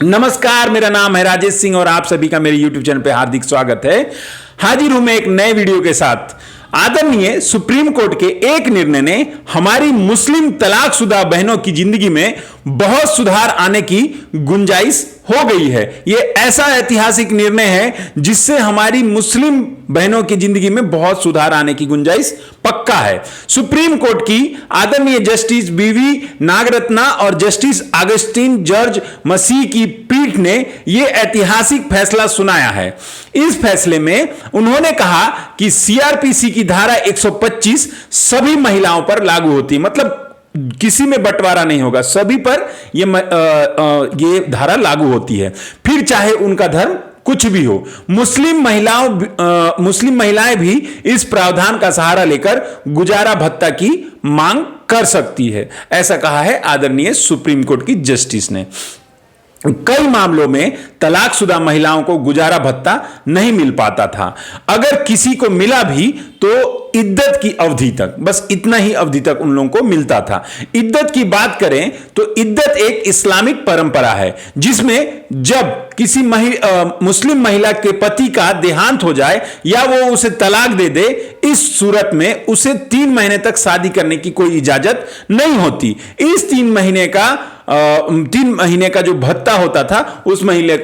नमस्कार, मेरा नाम है राजेश सिंह और आप सभी का मेरे YouTube चैनल पे हार्दिक स्वागत है। हाजिर हूं मैं एक नए वीडियो के साथ। आदरणीय सुप्रीम कोर्ट के एक निर्णय ने हमारी मुस्लिम तलाकशुदा बहनों की जिंदगी में बहुत सुधार आने की गुंजाइश हो गई है। यह ऐसा ऐतिहासिक निर्णय है जिससे हमारी मुस्लिम बहनों की जिंदगी में बहुत सुधार आने की गुंजाइश पक्का है। सुप्रीम कोर्ट की आदरणीय जस्टिस बीवी नागरत्ना और जस्टिस अगस्टीन जॉर्ज मसीह की पीठ ने यह ऐतिहासिक फैसला सुनाया है। इस फैसले में उन्होंने कहा कि सीआरपीसी की धारा 125 सभी महिलाओं पर लागू होती है, मतलब किसी में बंटवारा नहीं होगा, सभी पर ये धारा लागू होती है, फिर चाहे उनका धर्म कुछ भी हो। मुस्लिम महिलाएं भी इस प्रावधान का सहारा लेकर गुजारा भत्ता की मांग कर सकती है, ऐसा कहा है आदरणीय सुप्रीम कोर्ट की जस्टिस ने। कई मामलों में तलाकशुदा महिलाओं को गुजारा भत्ता नहीं मिल पाता था। अगर किसी को मिला भी तो इद्दत की अवधि तक, बस इतना ही अवधि तक उन लोगों को मिलता था। इद्दत की बात करें तो इद्दत एक इस्लामिक परंपरा है जिसमें जब किसी मुस्लिम महिला के पति का देहांत हो जाए या वो उसे तलाक दे दे, इस सूरत में उसे 3 महीने तक शादी करने की कोई इजाजत नहीं होती। इस 3 महीने का जो भत्ता होता था उस महिला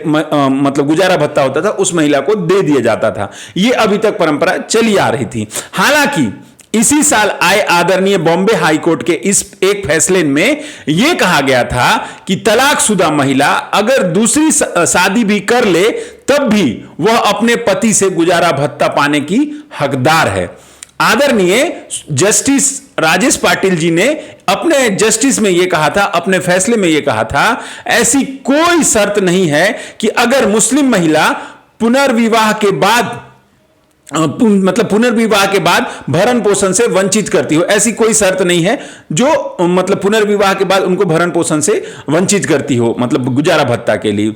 मतलब गुजारा भत्ता होता था, उस महिला को दे दिया जाता था। यह अभी तक परंपरा चली आ रही थी। हालांकि इसी साल आए आदरणीय बॉम्बे हाई कोर्ट के इस एक फैसले में यह कहा गया था कि तलाकशुदा महिला अगर दूसरी शादी भी कर ले तब भी वह अपने पति से गुजारा भत्ता पाने की हकदार है। आदरणीय जस्टिस राजेश पाटिल जी ने अपने जस्टिस में यह कहा था, अपने फैसले में यह कहा था, ऐसी कोई शर्त नहीं है कि अगर मुस्लिम महिला पुनर्विवाह के बाद भरण पोषण से वंचित करती हो, ऐसी कोई शर्त नहीं है जो मतलब पुनर्विवाह के बाद उनको भरण पोषण से वंचित करती हो, मतलब गुजारा भत्ता के लिए।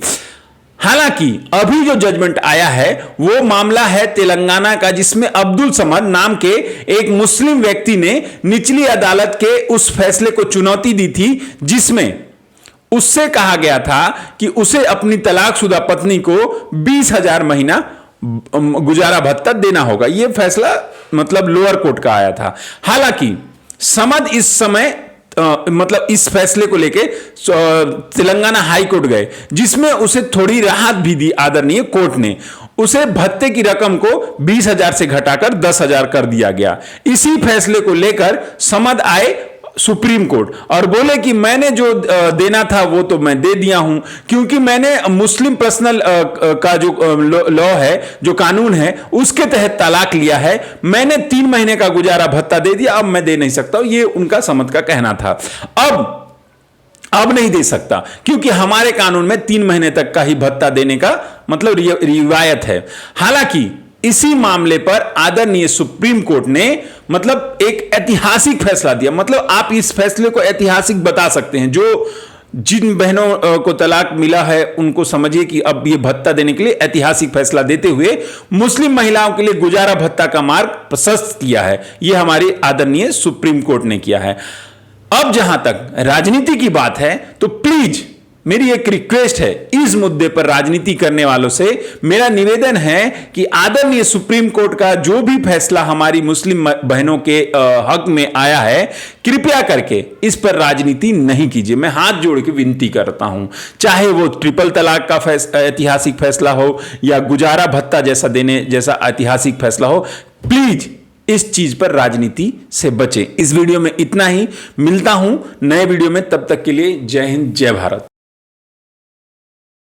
हालांकि अभी जो जजमेंट आया है वो मामला है तेलंगाना का, जिसमें अब्दुल समद नाम के एक मुस्लिम व्यक्ति ने निचली अदालत के उस फैसले को चुनौती दी थी जिसमें उससे कहा गया था कि उसे अपनी तलाकशुदा पत्नी को 20,000 महीना गुजारा भत्ता देना होगा। यह फैसला मतलब लोअर कोर्ट का आया था। हालांकि समद इस समय मतलब इस फैसले को लेके तेलंगाना हाई कोर्ट गए, जिसमें उसे थोड़ी राहत भी दी आदरणीय कोर्ट ने। उसे भत्ते की रकम को 20,000 से घटाकर 10,000 कर दिया गया। इसी फैसले को लेकर समद आए सुप्रीम कोर्ट और बोले कि मैंने जो देना था वो तो मैं दे दिया हूं, क्योंकि मैंने मुस्लिम पर्सनल का जो लॉ है, जो कानून है, उसके तहत तलाक लिया है। मैंने 3 महीने का गुजारा भत्ता दे दिया, अब मैं दे नहीं सकता। ये उनका समझ का कहना था। अब नहीं दे सकता क्योंकि हमारे कानून में 3 महीने तक का ही भत्ता देने का मतलब रिवायत है। हालांकि इसी मामले पर आदरणीय सुप्रीम कोर्ट ने मतलब एक ऐतिहासिक फैसला दिया। मतलब आप इस फैसले को ऐतिहासिक बता सकते हैं। जो जिन बहनों को तलाक मिला है उनको समझिए कि अब ये भत्ता देने के लिए ऐतिहासिक फैसला देते हुए मुस्लिम महिलाओं के लिए गुजारा भत्ता का मार्ग प्रशस्त किया है। यह हमारी आदरणीय सुप्रीम कोर्ट ने किया है। अब जहां तक राजनीति की बात है तो प्लीज मेरी एक रिक्वेस्ट है, इस मुद्दे पर राजनीति करने वालों से मेरा निवेदन है कि आदरणीय सुप्रीम कोर्ट का जो भी फैसला हमारी मुस्लिम बहनों के हक में आया है, कृपया करके इस पर राजनीति नहीं कीजिए। मैं हाथ जोड़ के विनती करता हूं, चाहे वो ट्रिपल तलाक का ऐतिहासिक फैसला हो या गुजारा भत्ता जैसा ऐतिहासिक फैसला हो, प्लीज इस चीज पर राजनीति से बचें। इस वीडियो में इतना ही, मिलता हूं नए वीडियो में, तब तक के लिए जय हिंद, जय भारत।